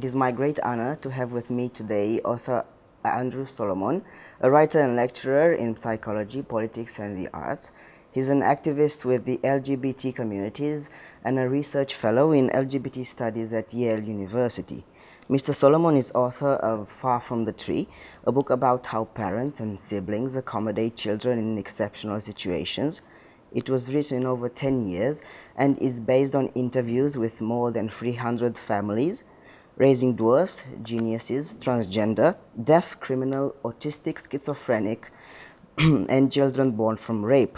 It is my great honor to have with me today author Andrew Solomon, a writer and lecturer in psychology, politics, and the arts. He's an activist with the LGBT communities and a research fellow in LGBT studies at Yale University. Mr. Solomon is author of Far From the Tree, a book about how parents and siblings accommodate children in exceptional situations. It was written in over 10 years and is based on interviews with more than 300 families, raising dwarfs, geniuses, transgender, deaf, criminal, autistic, schizophrenic, and children born from rape.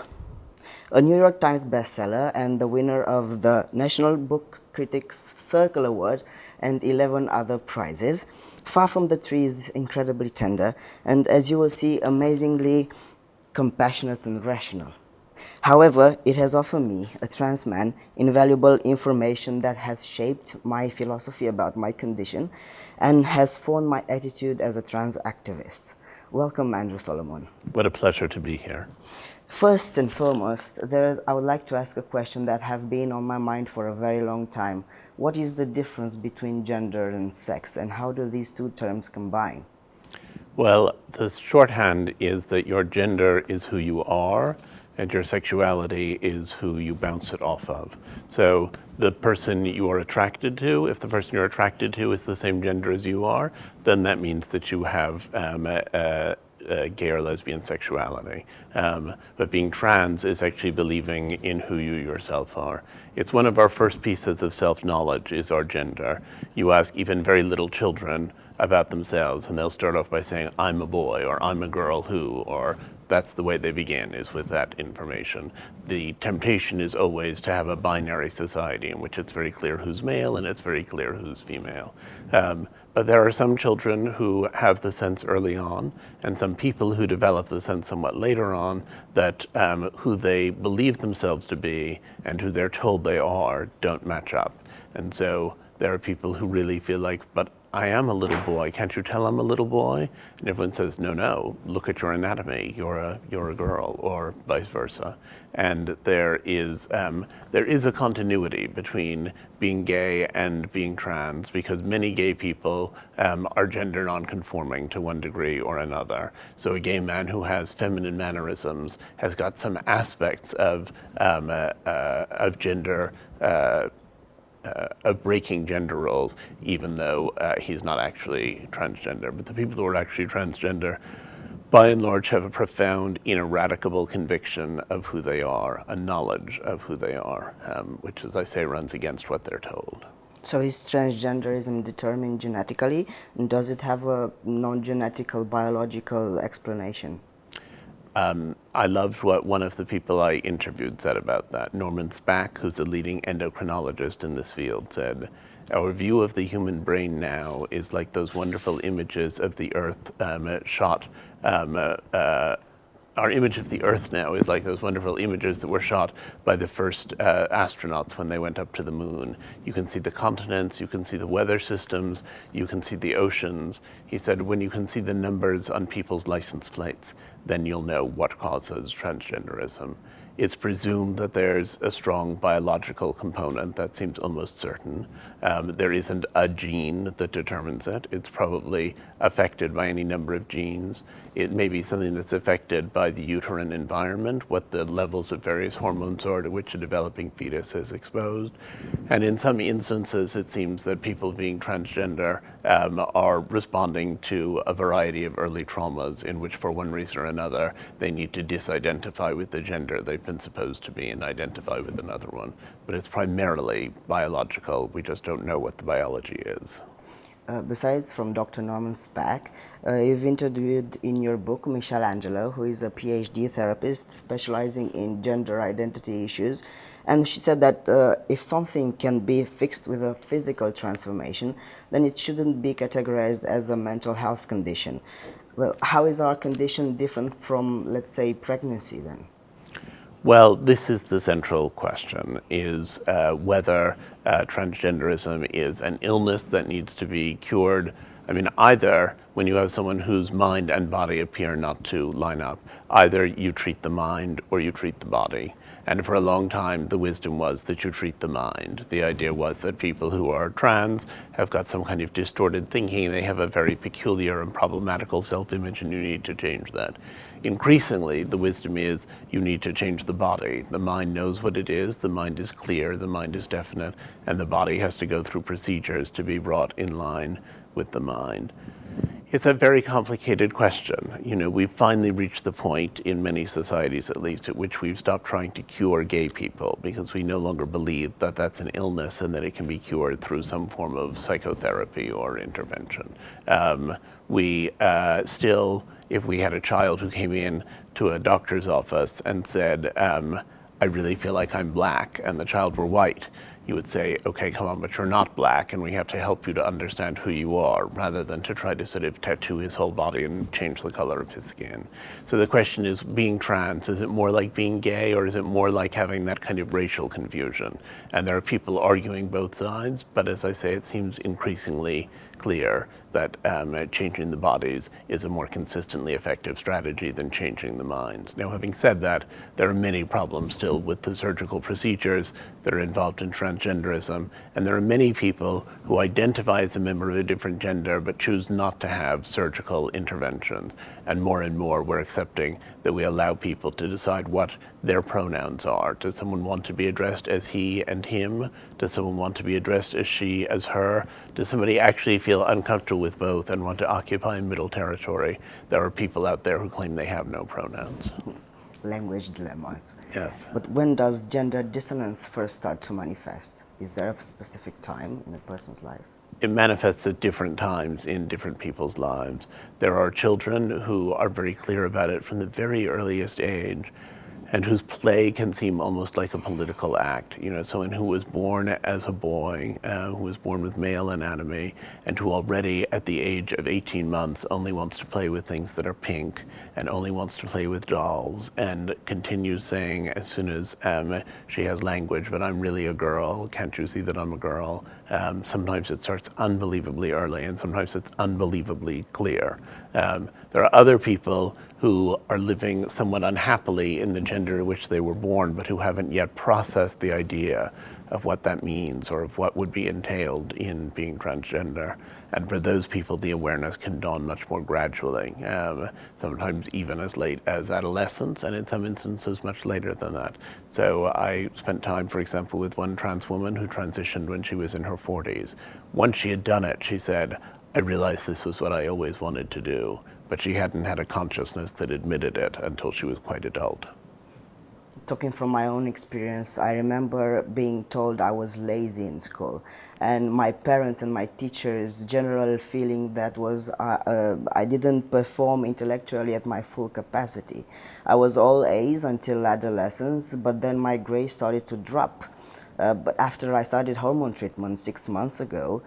A New York Times bestseller and the winner of the National Book Critics Circle Award and 11 other prizes, Far From the Tree is incredibly tender and, as you will see, amazingly compassionate and rational. However, it has offered me, a trans man, invaluable information that has shaped my philosophy about my condition and has formed my attitude as a trans activist. Welcome, Andrew Solomon. What a pleasure to be here. First and foremost, I would like to ask a question that have been on my mind for a very long time. What is the difference between gender and sex, and how do these two terms combine? Well, the shorthand is that your gender is who you are, and your sexuality is who you bounce it off of. So the person you are attracted to, if the person you're attracted to is the same gender as you are, then that means that you have gay or lesbian sexuality. But being trans is actually believing in who you yourself are. It's one of our first pieces of self-knowledge is our gender. You ask even very little children about themselves and they'll start off by saying, I'm a boy, or I'm a girl who, or that's the way they begin, is with that information. The temptation is always to have a binary society in which it's very clear who's male and it's very clear who's female. But there are some children who have the sense early on, and some people who develop the sense somewhat later on, that who they believe themselves to be and who they're told they are don't match up. And so there are people who really feel like, but I am a little boy, can't you tell I'm a little boy? And everyone says, no, look at your anatomy, you're a girl, or vice versa. And there is a continuity between being gay and being trans, because many gay people are gender non-conforming to one degree or another. So a gay man who has feminine mannerisms has got some aspects of gender, of breaking gender roles, even though he's not actually transgender. But the people who are actually transgender, by and large, have a profound, ineradicable conviction of who they are, a knowledge of who they are, which, as I say, runs against what they're told. So is transgenderism determined genetically, and does it have a non-genetical biological explanation? I loved what one of the people I interviewed said about that. Norman Spack, who's a leading endocrinologist in this field, said, our view of the human brain now is like those wonderful images of the Earth shot. Our image of the Earth now is like those wonderful images that were shot by the first astronauts when they went up to the moon. You can see the continents, you can see the weather systems, you can see the oceans. He said, when you can see the numbers on people's license plates, then you'll know what causes transgenderism. It's presumed that there's a strong biological component. That seems almost certain. There isn't a gene that determines it. It's probably affected by any number of genes. It may be something that's affected by the uterine environment, what the levels of various hormones are to which a developing fetus is exposed. And in some instances, it seems that people being transgender are responding to a variety of early traumas in which, for one reason or another, they need to disidentify with the gender they've been supposed to be and identify with another one. But it's primarily biological. We just don't know what the biology is. Besides from Dr. Norman Spack, you've interviewed in your book Michelle Angelo, who is a PhD therapist specializing in gender identity issues. And she said that if something can be fixed with a physical transformation, then it shouldn't be categorized as a mental health condition. Well, how is our condition different from, let's say, pregnancy then? Well, this is the central question, is whether transgenderism is an illness that needs to be cured. I mean, either when you have someone whose mind and body appear not to line up, either you treat the mind or you treat the body. And for a long time, the wisdom was that you treat the mind. The idea was that people who are trans have got some kind of distorted thinking. They have a very peculiar and problematical self-image, and you need to change that. Increasingly, the wisdom is you need to change the body. The mind knows what it is, the mind is clear, the mind is definite, and the body has to go through procedures to be brought in line with the mind. It's a very complicated question. You know, we've finally reached the point, in many societies at least, at which we've stopped trying to cure gay people because we no longer believe that that's an illness and that it can be cured through some form of psychotherapy or intervention. We still, if we had a child who came in to a doctor's office and said, I really feel like I'm black, and the child were white, you would say, okay, come on, but you're not black, and we have to help you to understand who you are, rather than to try to sort of tattoo his whole body and change the color of his skin. So the question is, being trans, is it more like being gay, or is it more like having that kind of racial confusion? And there are people arguing both sides, but as I say, it seems increasingly clear that changing the bodies is a more consistently effective strategy than changing the minds. Now, having said that, there are many problems still with the surgical procedures that are involved in transgenderism, and there are many people who identify as a member of a different gender but choose not to have surgical interventions. And more we're accepting that we allow people to decide what their pronouns are. Does someone want to be addressed as he and him? Does someone want to be addressed as she, as her? Does somebody actually feel uncomfortable with both and want to occupy middle territory? There are people out there who claim they have no pronouns. Language dilemmas. Yes. But when does gender dissonance first start to manifest? Is there a specific time in a person's life? It manifests at different times in different people's lives. There are children who are very clear about it from the very earliest age, and whose play can seem almost like a political act. You know, someone who was born as a boy, who was born with male anatomy, and who already at the age of 18 months only wants to play with things that are pink, and only wants to play with dolls, and continues saying as soon as she has language, but I'm really a girl, can't you see that I'm a girl? Sometimes it starts unbelievably early, and sometimes it's unbelievably clear. There are other people who are living somewhat unhappily in the gender in which they were born, but who haven't yet processed the idea of what that means or of what would be entailed in being transgender. And for those people, the awareness can dawn much more gradually, sometimes even as late as adolescence, and in some instances much later than that. So I spent time, for example, with one trans woman who transitioned when she was in her 40s. Once she had done it, she said, I realized this was what I always wanted to do, but she hadn't had a consciousness that admitted it until she was quite adult. Talking from my own experience, I remember being told I was lazy in school, and my parents and my teachers' general feeling that was I didn't perform intellectually at my full capacity. I was all A's until adolescence, but then my grades started to drop. But after I started hormone treatment 6 months ago,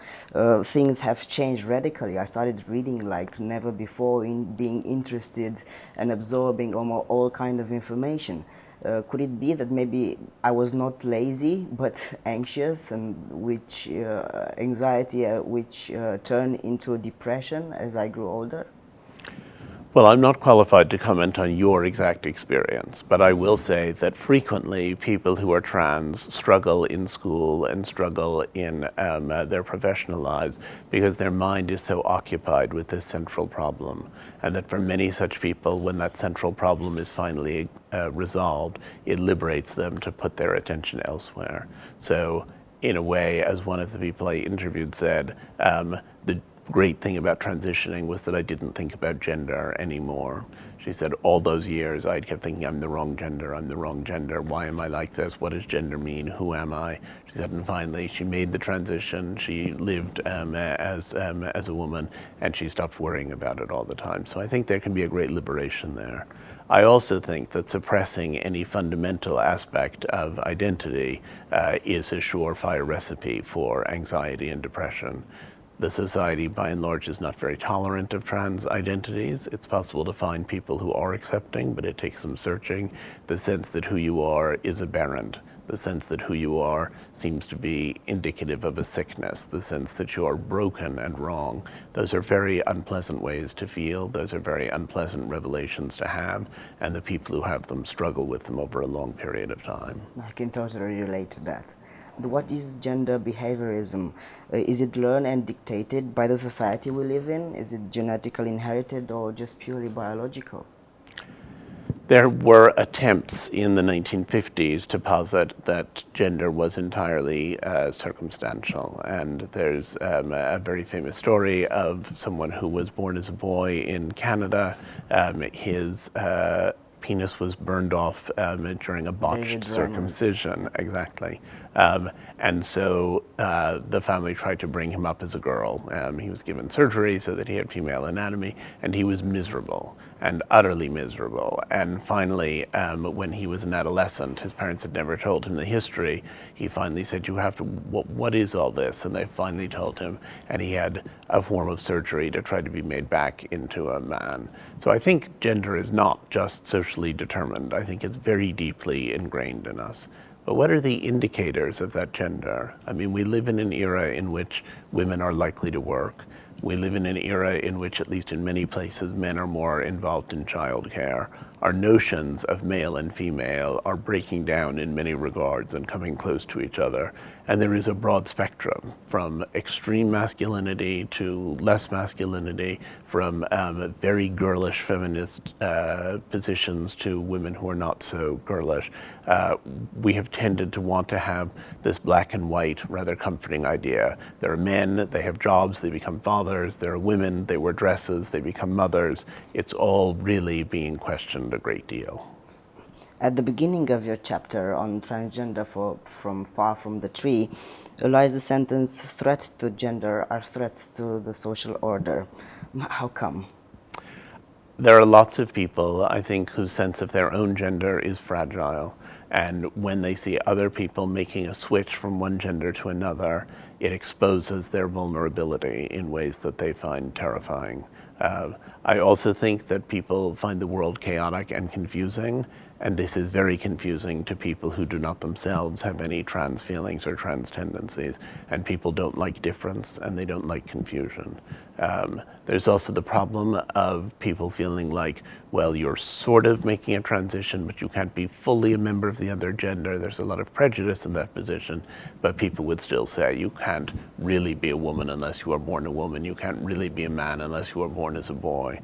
things have changed radically. I started reading like never before, being interested and absorbing all kind of information. Could it be that maybe I was not lazy but anxious, and which anxiety which turned into depression as I grew older? Well, I'm not qualified to comment on your exact experience, but I will say that frequently people who are trans struggle in school and struggle in their professional lives because their mind is so occupied with this central problem. And that for many such people, when that central problem is finally resolved, it liberates them to put their attention elsewhere. So in a way, as one of the people I interviewed said, the great thing about transitioning was that I didn't think about gender anymore. She said, all those years I kept thinking, I'm the wrong gender, why am I like this, what does gender mean, who am I? She said, and finally she made the transition, she lived as a woman, and she stopped worrying about it all the time. So I think there can be a great liberation there. I also think that suppressing any fundamental aspect of identity is a surefire recipe for anxiety and depression. The society, by and large, is not very tolerant of trans identities. It's possible to find people who are accepting, but it takes some searching. The sense that who you are is aberrant, the sense that who you are seems to be indicative of a sickness, the sense that you are broken and wrong. Those are very unpleasant ways to feel. Those are very unpleasant revelations to have, and the people who have them struggle with them over a long period of time. I can totally relate to that. What is gender behaviorism? Is it learned and dictated by the society we live in? Is it genetically inherited or just purely biological? There were attempts in the 1950s to posit that gender was entirely circumstantial, and there's a very famous story of someone who was born as a boy in Canada. His penis was burned off during a botched circumcision. Exactly. And so the family tried to bring him up as a girl. He was given surgery so that he had female anatomy, and he was miserable and utterly miserable. And finally, when he was an adolescent, his parents had never told him the history. He finally said, "You have to, what is all this?" And they finally told him, and he had a form of surgery to try to be made back into a man. So I think gender is not just socially determined. I think it's very deeply ingrained in us. But what are the indicators of that gender? I mean, we live in an era in which women are likely to work. We live in an era in which, at least in many places, men are more involved in childcare. Our notions of male and female are breaking down in many regards and coming close to each other. And there is a broad spectrum, from extreme masculinity to less masculinity, from very girlish feminist positions to women who are not so girlish. We have tended to want to have this black and white, rather comforting idea. There are men, they have jobs, they become fathers. There are women, they wear dresses, they become mothers. It's all really being questioned a great deal. At the beginning of your chapter on transgender from Far From the Tree lies the sentence, "Threats to gender are threats to the social order." How come? There are lots of people, I think, whose sense of their own gender is fragile. And when they see other people making a switch from one gender to another, it exposes their vulnerability in ways that they find terrifying. I also think that people find the world chaotic and confusing, and this is very confusing to people who do not themselves have any trans feelings or trans tendencies, and people don't like difference and they don't like confusion. There's also the problem of people feeling like, well, you're sort of making a transition, but you can't be fully a member of the other gender. There's a lot of prejudice in that position, but people would still say you can't really be a woman unless you are born a woman. You can't really be a man unless you are born as a boy.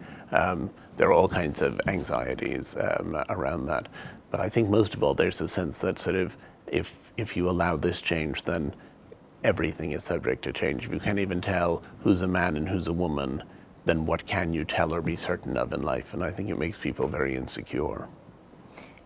There are all kinds of anxieties around that. But I think most of all, there's a sense that sort of if you allow this change, then everything is subject to change. If you can't even tell who's a man and who's a woman, then what can you tell or be certain of in life? And I think it makes people very insecure.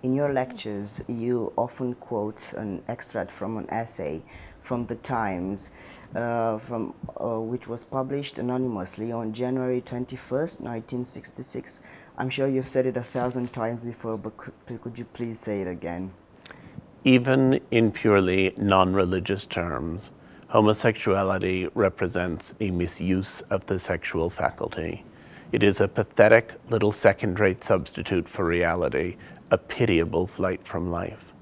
In your lectures, you often quote an extract from an essay from the Times, which was published anonymously on January 21st, 1966. I'm sure you've said it 1,000 times before, but could you please say it again? Even in purely non-religious terms, homosexuality represents a misuse of the sexual faculty. It is a pathetic little second-rate substitute for reality, a pitiable flight from life.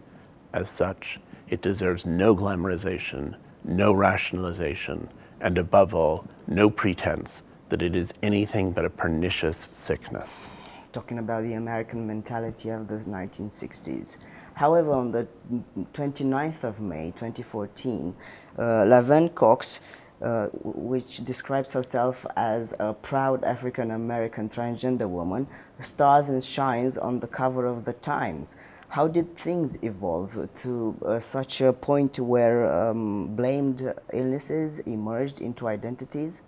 As such, it deserves no glamorization, no rationalization, and above all, no pretense that it is anything but a pernicious sickness. Talking about the American mentality of the 1960s. However, on the 29th of May, 2014, Laverne Cox, which describes herself as a proud African-American transgender woman, stars and shines on the cover of the Times. How did things evolve to such a point where blamed illnesses emerged into identities?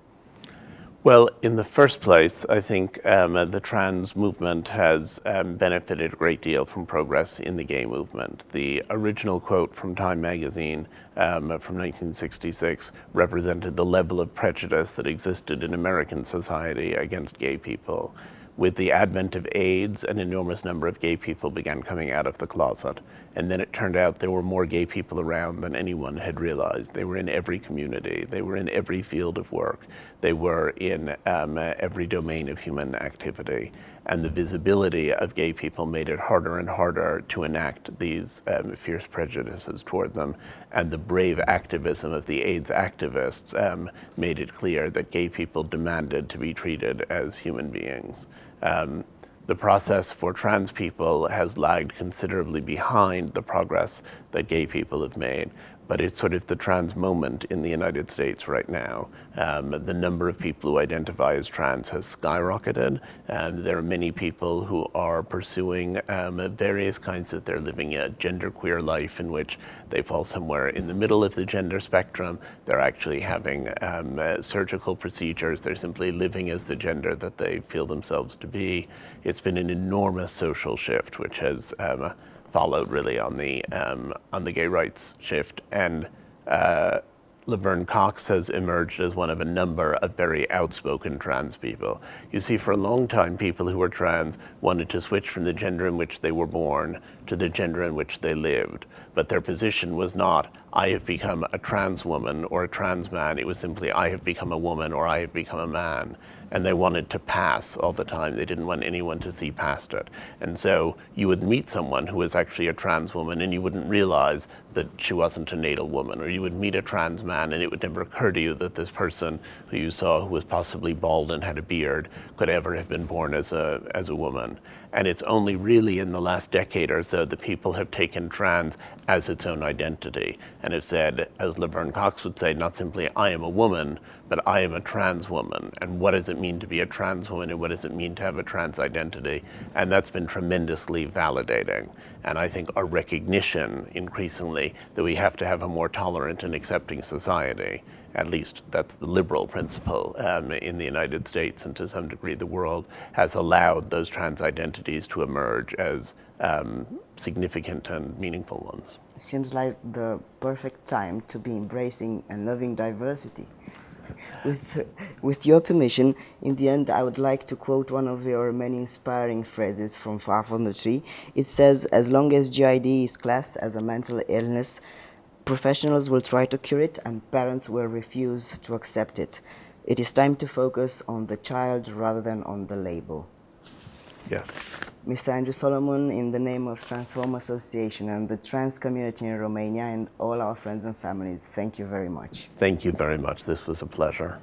Well, in the first place, I think the trans movement has benefited a great deal from progress in the gay movement. The original quote from Time magazine from 1966 represented the level of prejudice that existed in American society against gay people. with the advent of AIDS, an enormous number of gay people began coming out of the closet. And then it turned out there were more gay people around than anyone had realized. They were in every community. They were in every field of work. They were in every domain of human activity. And the visibility of gay people made it harder and harder to enact these fierce prejudices toward them. And the brave activism of the AIDS activists made it clear that gay people demanded to be treated as human beings. The process for trans people has lagged considerably behind the progress that gay people have made, but it's sort of the trans moment in the United States right now. The number of people who identify as trans has skyrocketed. There are many people who are pursuing various kinds of, they're living a genderqueer life in which they fall somewhere in the middle of the gender spectrum. They're actually having surgical procedures. They're simply living as the gender that they feel themselves to be. It's been an enormous social shift, which has followed really on the gay rights shift, and Laverne Cox has emerged as one of a number of very outspoken trans people. You see, for a long time, people who were trans wanted to switch from the gender in which they were born to the gender in which they lived, but their position was not, I have become a trans woman or a trans man. It was simply, I have become a woman or I have become a man. And they wanted to pass all the time. They didn't want anyone to see past it. And so you would meet someone who was actually a trans woman and you wouldn't realize that she wasn't a natal woman, or you would meet a trans man and it would never occur to you that this person who you saw who was possibly bald and had a beard could ever have been born as a woman. And it's only really in the last decade or so that people have taken trans as its own identity and have said, as Laverne Cox would say, not simply I am a woman, but I am a trans woman. And what does it mean to be a trans woman, and what does it mean to have a trans identity? And that's been tremendously validating. And I think our recognition increasingly that we have to have a more tolerant and accepting society, at least that's the liberal principle in the United States and to some degree the world, has allowed those trans identities to emerge as significant and meaningful ones. It seems like the perfect time to be embracing and loving diversity. With your permission, in the end, I would like to quote one of your many inspiring phrases from Far From the Tree. It says, as long as GID is classed as a mental illness, professionals will try to cure it and parents will refuse to accept it. It is time to focus on the child rather than on the label. Yes. Mr. Andrew Solomon, in the name of TRANSform Association and the trans community in Romania and all our friends and families, thank you very much. Thank you very much. This was a pleasure.